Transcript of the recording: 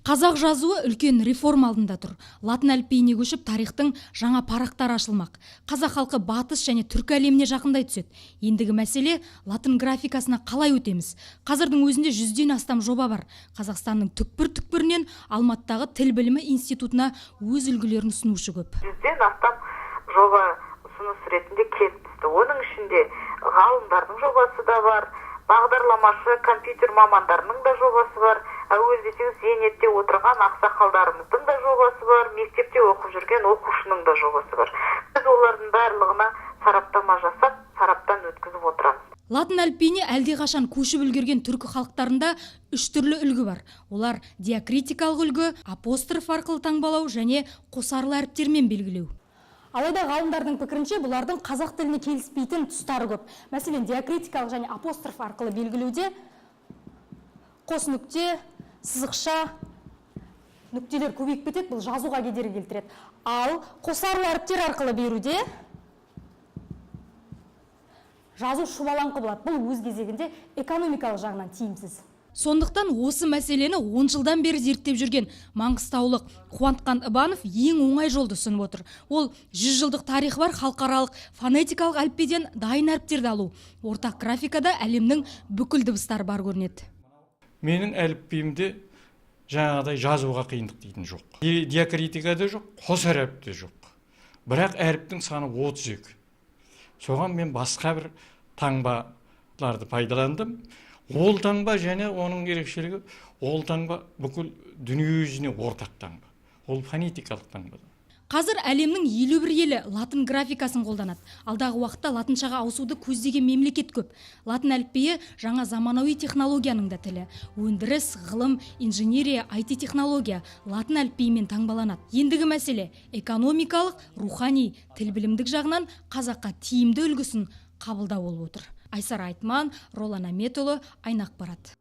Қазақ жазуы үлкен реформа алдында тұр. Латын әліпбиіне көшіп, тарихтың жаңа парақтары ашылмақ. Қазақ халқы батыс және түркі әлеміне жақындай түседі. Ендігі мәселе латын графикасына қалай өтеміз? Қазірдің өзінде 100-ден астам жоба бар. Қазақстанның түкпір-түкпірінен Алматыдағы тіл білімі институтына өз үлгілерін ұсынушы көп. 100-ден астам жоба ұсыныс ретінде келіп түсті. Оның ішінде ғалымдардың жобасы да бар, бағдарламашы компьютер мамандарының да жобасы бар. Әуел десеңіз зейнетте отырған ақсақалдарымыздың да жобасы бар, мектепте оқып жүрген оқушының да жобасы бар. Біз олардың барлығына сараптама жасап, сараптан өткізіп отырамыз. Латын әліпбиіне әлдеқашан көшіп үлгерген түркі халықтарында 3 түрлі үлгі бар. Олар диакритикалық үлгі, апостроф арқылы таңбалау және қосарлы әріптермен белгілеу. Алайда ғалымдардың пікірінше бұлардың қазақ тіліне келіспейтін тұстары көп. Мәселен, диакритикалық және апостроф арқылы белгілеуде қос нүкте, сызықша, нүктелер көбейіп кетеді, бұл жазуға кедергі келтіреді. Ал қосарлы әріптер арқылы беруде жазу шұбалаңқы болады. Бұл өз кезегінде экономикалық жағынан тиімсіз. Сондықтан осы мәселені 10 жылдан бері зерттеп жүрген маңғыстаулық Қуантқан Ыбанов ең оңай жолды ұсынып отыр. Ол 100 жылдық тарихы бар халықаралық фонетикалық әліпбиден дайын әріптерді алу. Ортақ графикада әлемнің бүкіл дыбыстары бар көрінеді. Менің әліпбиімде жаңағыдай жазуға қиындық дейтін жоқ. Диакритикада жоқ, қос әріпте жоқ. Бірақ әріптің саны 32. Соған мен басқа бір таңбаларды пайдаландым. Ол таңба және оның ерекшелігі, ол таңба бүкіл дүние жүзіне ортақ таңба. Ол фонетикалық таңба. Қазір әлемнің 51 елі латын графикасын қолданады. Алдағы уақытта латыншаға ауысуды көздеген мемлекет көп. Латын әліпбиі жаңа заманауи технологияның да тілі. Өндіріс, ғылым, инженерия, IT технология латын әліпбиімен таңбаланады. Ендігі мәселе экономикалық, рухани, тіл білімдік жағынан қазаққа тиімді үлгісін қабылдау болып отыр. Айсара Айтман, Ролан Аметұлы, Айнақпарат.